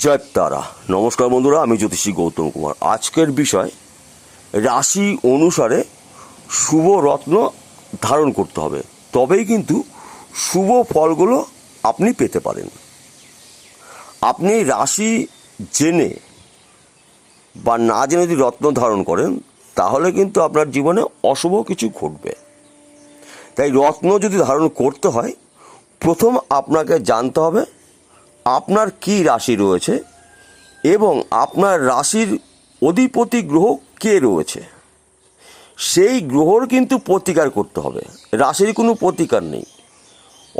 জয় তারা। নমস্কার বন্ধুরা, আমি জ্যোতিষী গৌতম কুমার। আজকের বিষয়, রাশি অনুসারে শুভ রত্ন ধারণ করতে হবে, তবেই কিন্তু শুভ ফলগুলো আপনি পেতে পারেন। আপনি রাশি জেনে বা না জেনে যদি রত্ন ধারণ করেন, তাহলে কিন্তু আপনার জীবনে অশুভ কিছু ঘটবে। তাই রত্ন যদি ধারণ করতে হয়, প্রথম আপনাকে জানতে হবে আপনার কী রাশি রয়েছে এবং আপনার রাশির অধিপতি গ্রহ কে রয়েছে। সেই গ্রহর কিন্তু প্রতিকার করতে হবে, রাশির কোনো প্রতিকার নেই।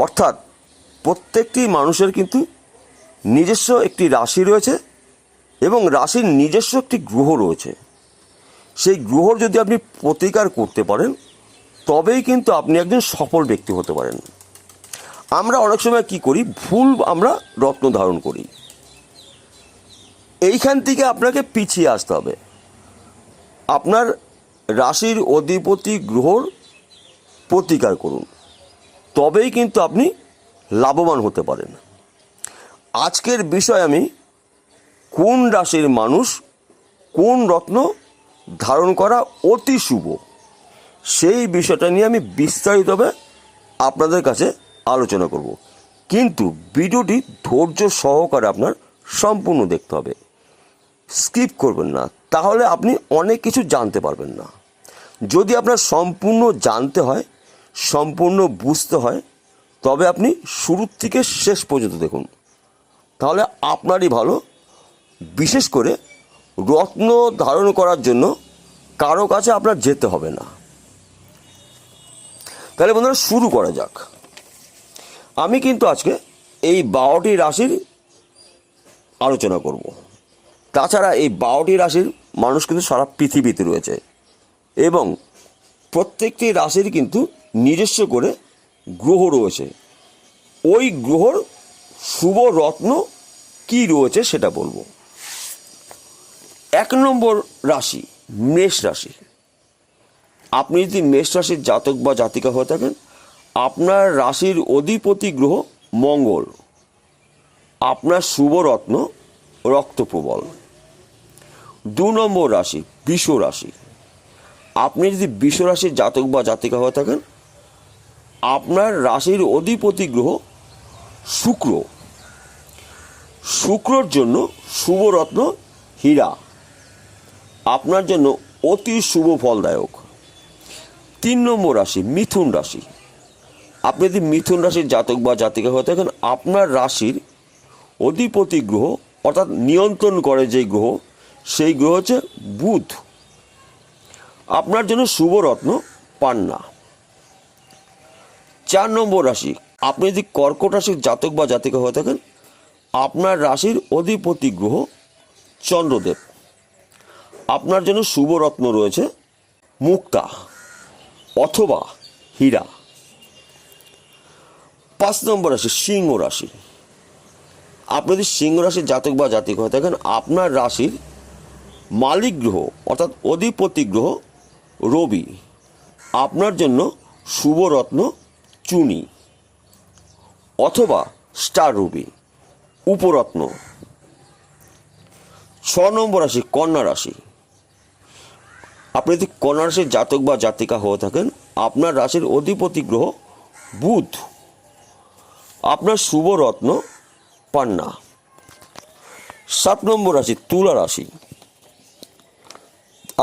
অর্থাৎ প্রত্যেকটি মানুষের কিন্তু নিজস্ব একটি রাশি রয়েছে এবং রাশির নিজস্ব একটি গ্রহ রয়েছে। সেই গ্রহর যদি আপনি প্রতিকার করতে পারেন, তবেই কিন্তু আপনি একজন সফল ব্যক্তি হতে পারেন। আমরা অনেক সময় কী করি, ভুল আমরা রত্ন ধারণ করি। এইখান থেকে আপনাকে পিছিয়ে আসতে হবে। আপনার রাশির অধিপতি গ্রহর প্রতিকার করুন, তবেই কিন্তু আপনি লাভবান হতে পারেন। আজকের বিষয় আমি কোন রাশির মানুষ কোন রত্ন ধারণ করা অতি শুভ, সেই বিষয়টা নিয়ে আমি বিস্তারিতভাবে আপনাদের কাছে আলোচনা করব। কিন্তু ভিডিওটি ধৈর্য সহকারে আপনার সম্পূর্ণ দেখতে হবে, স্কিপ করবেন না, তাহলে আপনি অনেক কিছু জানতে পারবেন না। যদি আপনার সম্পূর্ণ জানতে হয়, সম্পূর্ণ বুঝতে হয়, তবে আপনি শুরুর থেকে শেষ পর্যন্ত দেখুন, তাহলে আপনারই ভালো। বিশেষ করে রত্ন ধারণ করার জন্য কারো কাছে আপনার যেতে হবে না। তাহলে বন্ধুরা, শুরু করা যাক। আমি কিন্তু আজকে এই 12টি রাশির আলোচনা করব। তাছাড়া এই 12টি রাশির মানুষ কিন্তু সারা পৃথিবীতে রয়েছে এবং প্রত্যেকটি রাশির কিন্তু নিজস্ব করে গ্রহ রয়েছে। ওই গ্রহর শুভ রত্ন কি রয়েছে সেটা বলবো। 1 নম্বর রাশি, মেষ রাশি। আপনি যদি মেষ রাশির জাতক বা জাতিকা হয়ে থাকেন, আপনার রাশির অধিপতি গ্রহ মঙ্গল। আপনার শুভ রত্ন রক্তপ্রবল। 2 নম্বর রাশি, বৃষ রাশি। আপনি যদি বৃষ রাশির জাতক বা জাতিকা হয়ে থাকেন, আপনার রাশির অধিপতি গ্রহ শুক্র। শুক্রর জন্য শুভ রত্ন হীরা, আপনার জন্য অতি শুভ ফলদায়ক। 3 নম্বর রাশি, মিথুন রাশি। আপনি যদি মিথুন রাশির জাতক বা জাতিকা হয়ে থাকেন, আপনার রাশির অধিপতি গ্রহ অর্থাৎ নিয়ন্ত্রণ করে যেই গ্রহ, সেই গ্রহ হচ্ছে বুধ। আপনার জন্য শুভ রত্ন পান্না। 4 নম্বর রাশি, আপনি যদি কর্কট রাশির জাতক বা জাতিকা হয়ে থাকেন, আপনার রাশির অধিপতি গ্রহ চন্দ্রদেব। আপনার জন্য শুভ রত্ন রয়েছে মুক্তা অথবা হীরা। 5 নম্বর রাশি, সিংহ রাশি। আপনি যদি সিংহ রাশির জাতক বা জাতিকা হয়ে থাকেন, আপনার রাশির মালিক গ্রহ অর্থাৎ অধিপতি গ্রহ রবি। আপনার জন্য শুভ রত্ন চুনি অথবা স্টার রুবি, উপরত্ন। 6 নম্বর রাশি, কন্যা রাশি। আপনি যদি কন্যা রাশির জাতক বা জাতিকা হয়ে থাকেন, আপনার রাশির অধিপতি গ্রহ বুধ। আপনার শুভ রত্ন পান্না। 7 নম্বর রাশি, তুলা রাশি।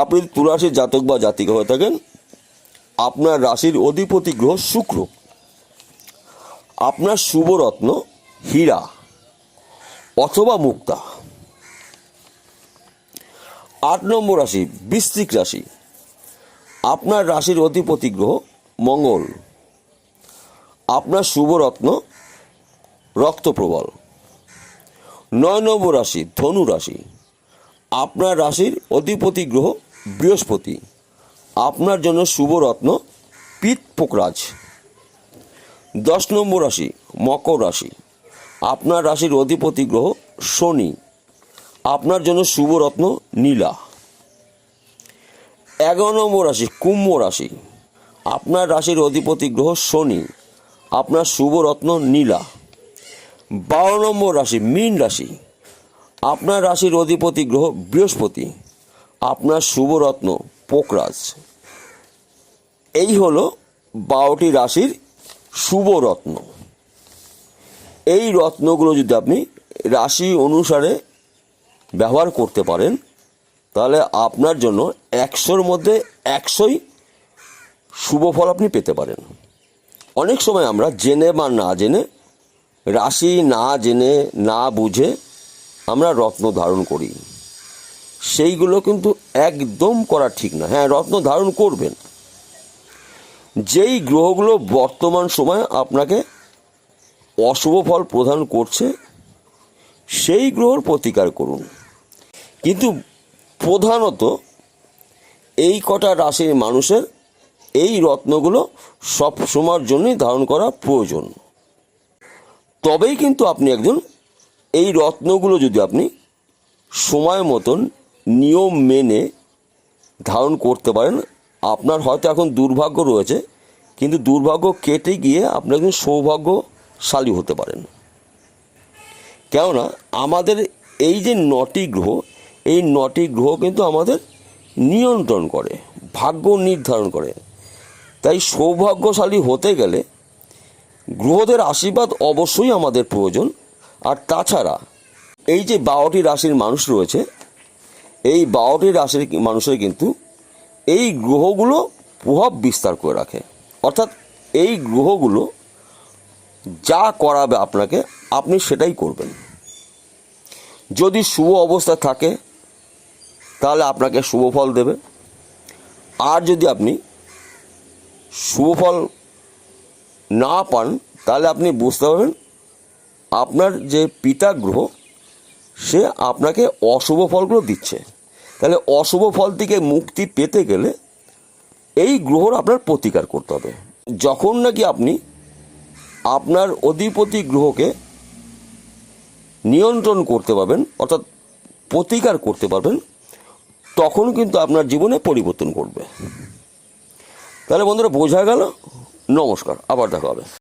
আপনি যদি তুলা রাশির জাতক বা জাতিকা হয়ে থাকেন, আপনার রাশির অধিপতি গ্রহ শুক্র। আপনার শুভ রত্ন হীরা অথবা মুক্তা। 8 নম্বর রাশি, বৃশ্চিক রাশি। আপনার রাশির অধিপতি গ্রহ মঙ্গল। আপনার শুভ রত্ন রক্তপ্রবল। 9 নম্বর রাশি, ধনু রাশি। আপনার রাশির অধিপতি গ্রহ বৃহস্পতি। আপনার জন্য শুভ রত্ন পিত পোকরাজ। 10 নম্বর রাশি, মকর রাশি। আপনার রাশির অধিপতি গ্রহ শনি। আপনার জন্য শুভ রত্ন নীলা। 11 নম্বর রাশি, কুম্ভ রাশি। আপনার রাশির অধিপতি গ্রহ শনি। আপনার শুভ রত্ন নীলা। 12 নম্বর রাশি, মীন রাশি। আপনার রাশির অধিপতি গ্রহ বৃহস্পতি, আপনার শুভরত্ন পোকরাজ। এই হলো 12টি রাশির শুভরত্ন। এই রত্নগুলো যদি আপনি রাশি অনুসারে ব্যবহার করতে পারেন তাহলে আপনার জন্য 100-র মধ্যে 100ই শুভ ফল আপনি পেতে পারেন। অনেক সময় আমরা জেনে বা না জেনে, রাশি না জেনে না বুঝে আমরা রত্ন ধারণ করি, সেইগুলো কিন্তু একদম করা ঠিক না। হ্যাঁ, রত্ন ধারণ করবেন। যেই গ্রহগুলো বর্তমান সময়ে আপনাকে অশুভ ফল প্রদান করছে সেই গ্রহর প্রতিকার করুন। কিন্তু প্রধানত এই কটা রাশির মানুষের এই রত্নগুলো সব সময়ের জন্যই ধারণ করা প্রয়োজন। তবেই কিন্তু আপনি একজন এই রত্নগুলো যদি আপনি সময় মতন নিয়ম মেনে ধারণ করতে পারেন, আপনার হয়তো এখন দুর্ভাগ্য রয়েছে, কিন্তু দুর্ভাগ্য কেটে গিয়ে আপনি একজন সৌভাগ্যশালী হতে পারেন। কেননা আমাদের এই যে 9টি গ্রহ, এই 9টি গ্রহ কিন্তু আমাদের নিয়ন্ত্রণ করে, ভাগ্য নির্ধারণ করে। তাই সৌভাগ্যশালী হতে গেলে গ্রহদের আশীর্বাদ অবশ্যই আমাদের প্রয়োজন। আর তাছাড়া এই যে 12টি রাশির মানুষ রয়েছে, এই 12টি রাশির মানুষের কিন্তু এই গ্রহগুলো প্রভাব বিস্তার করে রাখে। অর্থাৎ এই গ্রহগুলো যা করাবে আপনাকে, আপনি সেটাই করবেন। যদি শুভ অবস্থা থাকে তাহলে আপনাকে শুভ ফল দেবে। আর যদি আপনি শুভ ফল না পান তাহলে আপনি বুঝতে পারবেন আপনার যে পিতা গ্রহ সে আপনাকে অশুভ ফলগুলো দিচ্ছে। তাহলে অশুভ ফল থেকে মুক্তি পেতে গেলে এই গ্রহর আপনার প্রতিকার করতে হবে। যখন নাকি আপনি আপনার অধিপতি গ্রহকে নিয়ন্ত্রণ করতে পারবেন, অর্থাৎ প্রতিকার করতে পারবেন, তখন কিন্তু আপনার জীবনে পরিবর্তন ঘটবে। তাহলে বন্ধুরা, বোঝা গেল? নমস্কার, আবার দেখা হবে।